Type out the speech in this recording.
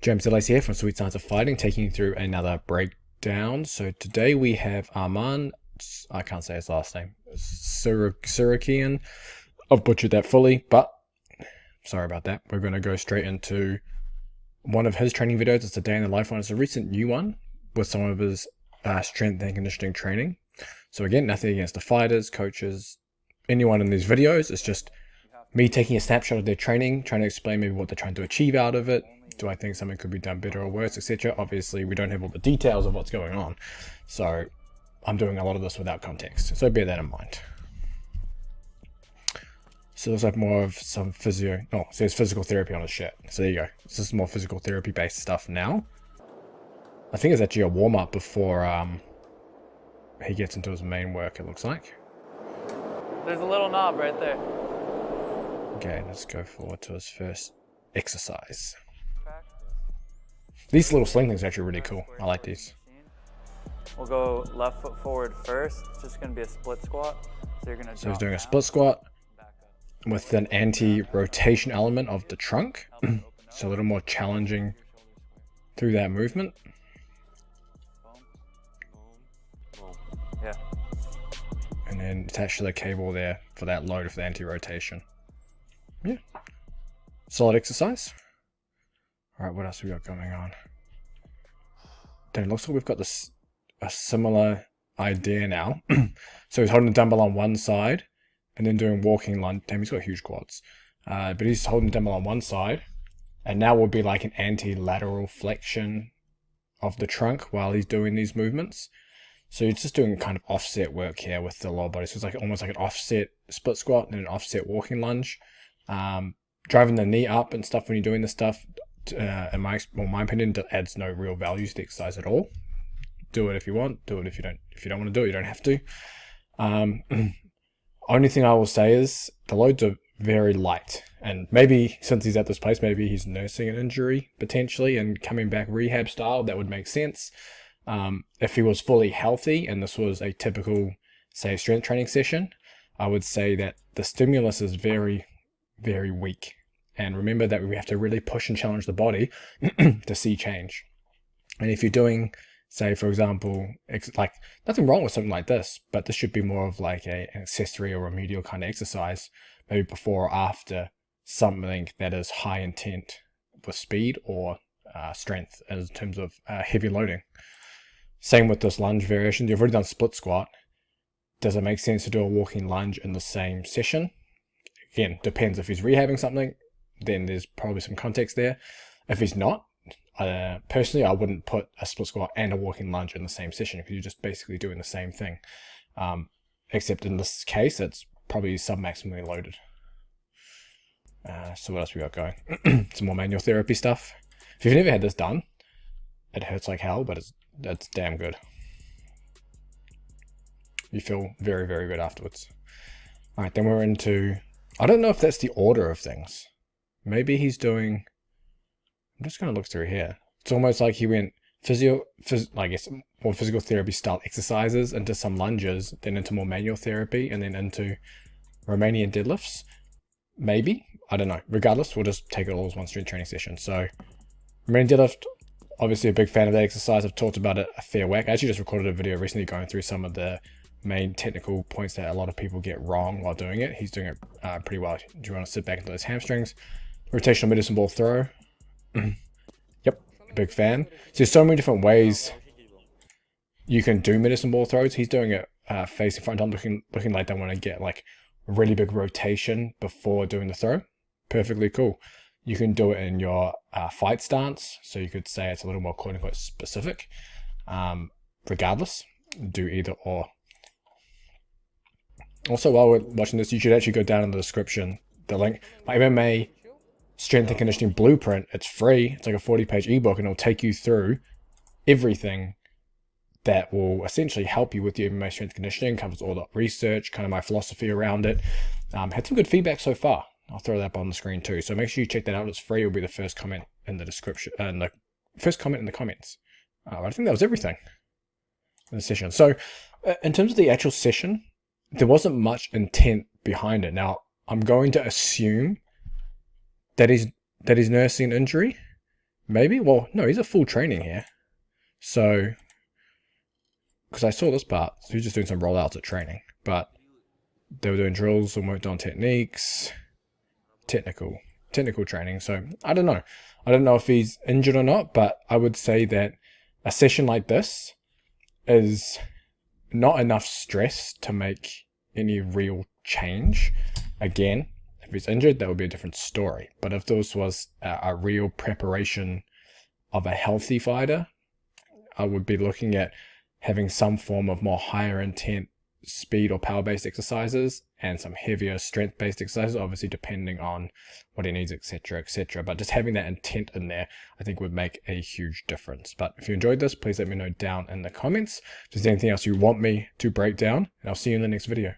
James Delace here from Sweet Science of Fighting, taking you through another breakdown. So today we have Arman, I can't say his last name, Tsarukyan. I've butchered that fully, but sorry about that. We're going to go straight into one of his training videos. It's a day in the life one. It's a recent new one with some of his strength and conditioning training. So again, nothing against the fighters, coaches, anyone in these videos. It's just me taking a snapshot of their training, trying to explain maybe what they're trying to achieve out of it. Do I think something could be done better or worse, etc.? Obviously, we don't have all the details of what's going on. So I'm doing a lot of this without context. So bear that in mind. So there's like more of some physio. Oh, so there's physical therapy on his shirt. So there you go. This is more physical therapy based stuff now. I think it's actually a warm up before he gets into his main work, it looks like. There's a little knob right there. Okay, let's go forward to his first exercise. These little sling things are actually really cool. I like these. We'll go left foot forward first. It's just going to be a split squat. So you're going to. So he's doing a split squat with an anti-rotation element of the trunk. So a little more challenging through that movement. Yeah. And then attach to the cable there for that load for the anti-rotation. Yeah. Solid exercise. Alright, what else we got going on? Then it looks like we've got this a similar idea now. So he's holding the dumbbell on one side and then doing walking lunge. Damn, he's got huge quads. But he's holding the dumbbell on one side, and now will be like an anti-lateral flexion of the trunk while he's doing these movements. So you're just doing kind of offset work here with the lower body. So it's like almost like an offset split squat and an offset walking lunge. Driving the knee up and stuff when you're doing this stuff, in my opinion, adds no real value to the exercise at all. Do it if you want. Do it if you don't. If you don't want to do it, you don't have to. Only thing I will say is the loads are very light, and maybe since he's at this place, maybe he's nursing an injury potentially and coming back rehab style. That would make sense. If he was fully healthy and this was a typical, say, strength training session, I would say that the stimulus is very, very weak. And remember that we have to really push and challenge the body to see change. And if you're doing, say, for example, like nothing wrong with something like this, but this should be more of like an accessory or remedial kind of exercise, maybe before or after something that is high intent with speed or strength in terms of heavy loading. Same with this lunge variation. You've already done split squat. Does it make sense to do a walking lunge in the same session? Again, depends. If he's rehabbing something, then there's probably some context there. If he's not, personally, I wouldn't put a split squat and a walking lunge in the same session because you're just basically doing the same thing. Except in this case, it's probably sub-maximally loaded. So what else we got going? Some more manual therapy stuff. If you've never had this done, it hurts like hell, but it's damn good. You feel very, very good afterwards. All right, then we're into, I don't know if that's the order of things. Maybe he's doing, I'm just going to look through here. It's almost like he went I guess more physical therapy style exercises into some lunges, then into more manual therapy, and then into Romanian deadlifts. Maybe, I don't know. Regardless, we'll just take it all as one strength training session. So Romanian deadlift, obviously a big fan of that exercise. I've talked about it a fair whack. I actually just recorded a video recently going through some of the main technical points that a lot of people get wrong while doing it. He's doing it pretty well. Do you want to sit back into those hamstrings? Rotational medicine ball throw. Yep, big fan. So there's so many different ways you can do medicine ball throws. He's doing it facing front on, looking like they want to get like a really big rotation before doing the throw. Perfectly cool. You can do it in your fight stance. So you could say it's a little more quote unquote specific. Regardless, do either or. Also, while we're watching this, you should actually go down in the description. The link, my MMA Strength and Conditioning Blueprint. It's free. It's like a 40-page ebook, and it'll take you through everything that will essentially help you with your MMA strength conditioning. Covers all the research, kind of my philosophy around it. Had some good feedback so far. I'll throw that up on the screen too. So make sure you check that out. It's free. It'll be the first comment in the description, and the first comment in the comments. I think that was everything in the session. So in terms of the actual session, there wasn't much intent behind it. Now, I'm going to assume that he's nursing an injury, maybe, well, no, he's a full training here. So, because I saw this part, so he's just doing some rollouts at training, but they were doing drills and worked on techniques, technical training. So I don't know. I don't know if he's injured or not, but I would say that a session like this is not enough stress to make any real change. Again, if he's injured, that would be a different story. But if this was a real preparation of a healthy fighter, I would be looking at having some form of more higher intent speed or power based exercises and some heavier strength based exercises, obviously depending on what he needs, etc., etc. But just having that intent in there, I think would make a huge difference. But if you enjoyed this, please let me know down in the comments if there's anything else you want me to break down, and I'll see you in the next video.